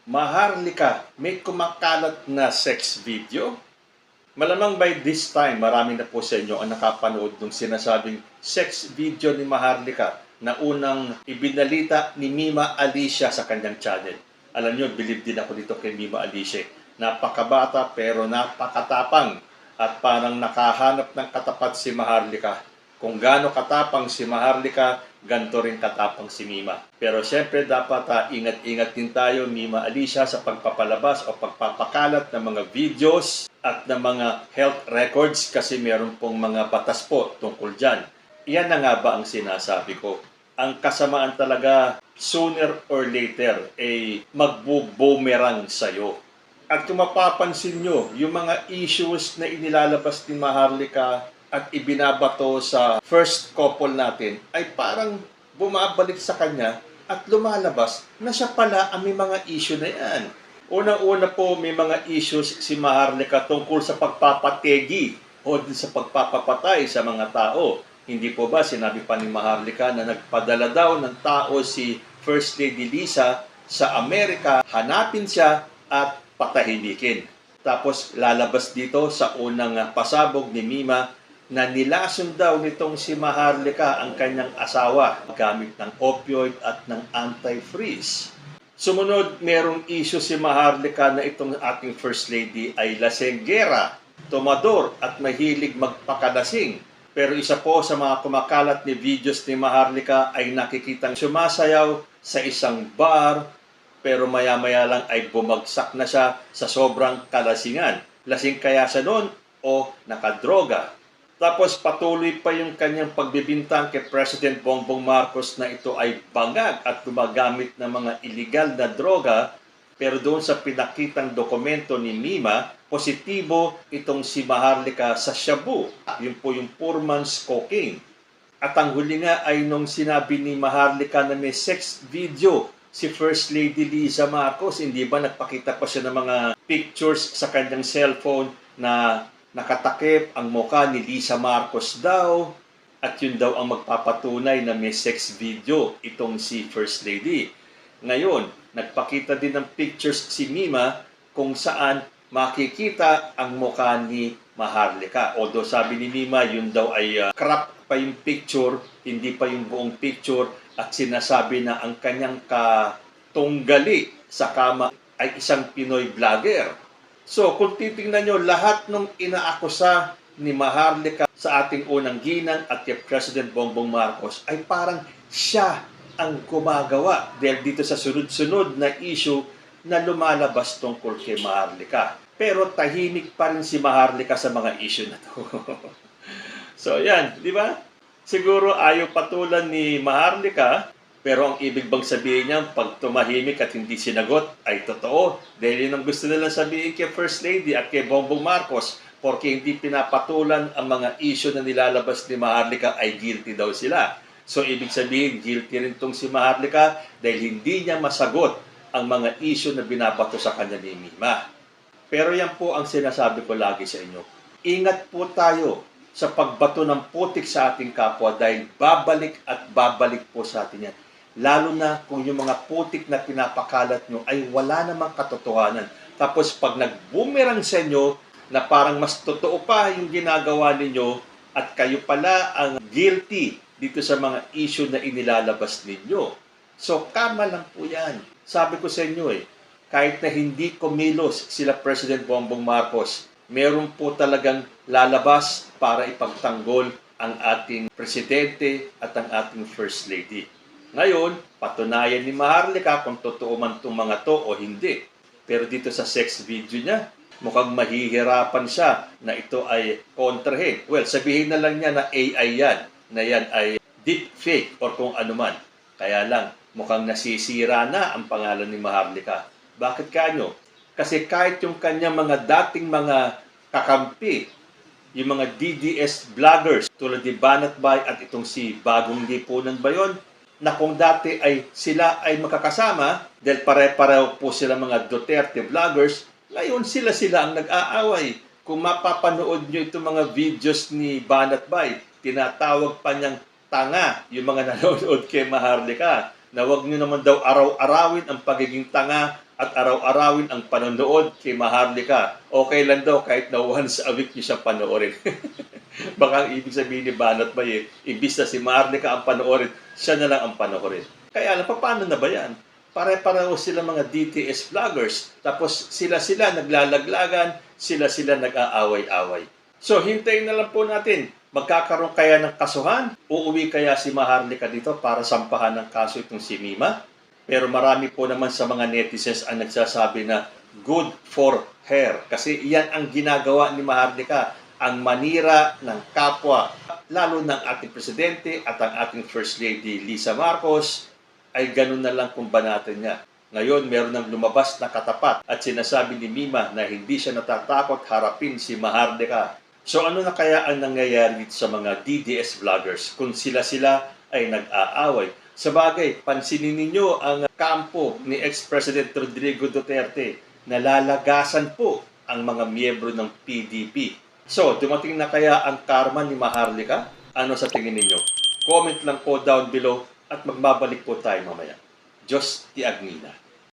Maharlika, may kumakalat na sex video? Malamang by this time, marami na po sa inyo ang nakapanood ng sinasabing sex video ni Maharlika na unang ibinalita ni Mima Alicia sa kanyang channel. Alam nyo, believe din ako dito kay Mima Alicia. Napakabata pero napakatapang at parang nakahanap ng katapat si Maharlika. Kung gaano katapang si Maharlika, ganito rin katapang si Mima. Pero siyempre dapat ingat-ingat din tayo, Mima Alicia, sa pagpapalabas o pagpapakalat ng mga videos at ng mga health records kasi meron pong mga batas po tungkol dyan. Iyan na nga ba ang sinasabi ko? Ang kasamaan talaga, sooner or later, ay magbo-boomerang sa'yo. At kung mapapansin nyo, yung mga issues na inilalabas ni Maharlika at ibinabato sa first couple natin ay parang bumabalik sa kanya at lumalabas na siya pala ang may mga issue na yan. Unang-una po, may mga issues si Maharlika tungkol sa pagpapategi o sa pagpapapatay sa mga tao. Hindi po ba sinabi pa ni Maharlika na nagpadala daw ng tao si First Lady Liza sa Amerika, hanapin siya at patahimikin. Tapos lalabas dito sa unang pasabog ni Mima na nilason daw nitong si Maharlika ang kanyang asawa gamit ng opioid at ng anti-freeze. Sumunod, merong issue si Maharlika na itong ating First Lady ay lasenggera, tomador at mahilig magpakalasing. Pero isa po sa mga kumakalat ni videos ni Maharlika ay nakikitang sumasayaw sa isang bar pero maya-maya lang ay bumagsak na siya sa sobrang kalasingan. Lasing kaya siya noon o nakadroga? Tapos patuloy pa yung kanyang pagbibintang kay President Bongbong Marcos na ito ay bangag at gumagamit ng mga illegal na droga. Pero doon sa pinakitang dokumento ni Mima, positibo itong si Maharlika sa shabu. Yun po yung poor man's cocaine. At ang huli nga ay nung sinabi ni Maharlika na may sex video si First Lady Liza Marcos, hindi ba nagpakita pa siya ng mga pictures sa kanyang cellphone na nakatakip ang mukha ni Liza Marcos daw at yun daw ang magpapatunay na may sex video itong si First Lady. Ngayon, nagpakita din ng pictures si Mima kung saan makikita ang mukha ni Maharlika. Although sabi ni Mima, yun daw ay crop pa yung picture, hindi pa yung buong picture at sinasabi na ang kanyang katunggali sa kama ay isang Pinoy vlogger. So, kung titingnan nyo, lahat ng inaakusa ni Maharlika sa ating unang ginang at kay President Bongbong Marcos ay parang siya ang gumagawa dahil dito sa sunod-sunod na issue na lumalabas tungkol kay Maharlika. Pero tahimik pa rin si Maharlika sa mga issue na to. So, yan, di ba? Siguro ayaw patulan ni Maharlika. Pero ang ibig bang sabihin niya, pag tumahimik at hindi sinagot, ay totoo. Dahil yun ang gusto nilang sabihin kay First Lady at kay Bongbong Marcos, porque hindi pinapatulan ang mga issue na nilalabas ni Maharlika ay guilty daw sila. So ibig sabihin, guilty rin tong si Maharlika dahil hindi niya masagot ang mga issue na binabato sa kanya ni Mima. Pero yan po ang sinasabi ko lagi sa inyo. Ingat po tayo sa pagbato ng putik sa ating kapwa dahil babalik at babalik po sa atin yan. Lalo na kung yung mga putik na pinapakalat nyo ay wala namang katotohanan. Tapos pag nag-boomerang sa inyo na parang mas totoo pa yung ginagawa ninyo at kayo pala ang guilty dito sa mga issue na inilalabas ninyo. So, kama lang po yan. Sabi ko sa inyo kahit na hindi kumilos sila President Bongbong Marcos, meron po talagang lalabas para ipagtanggol ang ating presidente at ang ating First Lady. Ngayon, patunayan ni Maharlika kung totoo man itong mga to o hindi. Pero dito sa sex video niya, mukhang mahihirapan siya na ito ay kontrahin. Well, sabihin na lang niya na AI yan, na yan ay deep fake or kung ano man. Kaya lang, mukhang nasisira na ang pangalan ni Maharlika. Bakit kanyo? Kasi kahit yung kanyang mga dating mga kakampi, yung mga DDS vloggers tulad ni Banat Bay at itong si Bagong Lipunan ba yun, na kung dati ay sila ay makakasama dahil pare-pareho po sila mga Duterte vloggers, ngayon sila ang nag-aaway. Kung mapapanood nyo itong mga videos ni Banat Bay, tinatawag pa niyang tanga yung mga nanonood kay Maharlika na wag nyo naman daw araw-arawin ang pagiging tanga at araw-arawin ang panonood kay Maharlika. Okay lang daw kahit na once a week niyo siyang panoorin. Baka ang ibig sabihin ni Banat Bay, imbis na si Maharlika ang panoorin, siya na lang ang panoorin. Kaya alam, paano na ba yan? Pare-pareho sila mga DTS vloggers. Tapos sila-sila naglalaglagan, sila-sila nag-aaway-away. So, hintayin na lang po natin. Magkakaroon kaya ng kasuhan? Uuwi kaya si Maharlika dito para sampahan ng kaso itong si Mima? Pero marami po naman sa mga netizens ang nagsasabi na good for her. Kasi iyan ang ginagawa ni Maharlika, ang manira ng kapwa, lalo ng ating presidente at ang ating First Lady Lisa Marcos, ay ganun na lang kung banatin niya. Ngayon, meron ng lumabas na katapat at sinasabi ni Mima na hindi siya natatakot harapin si Maharlika. So ano na kaya ang nangyayari sa mga DDS vloggers kung sila-sila ay nag-aaway? Sa bagay, pansinin ninyo ang kampo ni ex-President Rodrigo Duterte. Nalalagasan po ang mga miyembro ng PDP. So, dumating na kaya ang karma ni Maharlika? Ano sa tingin ninyo? Comment lang po down below at magbabalik po tayo mamaya. Diyos ti Agnina.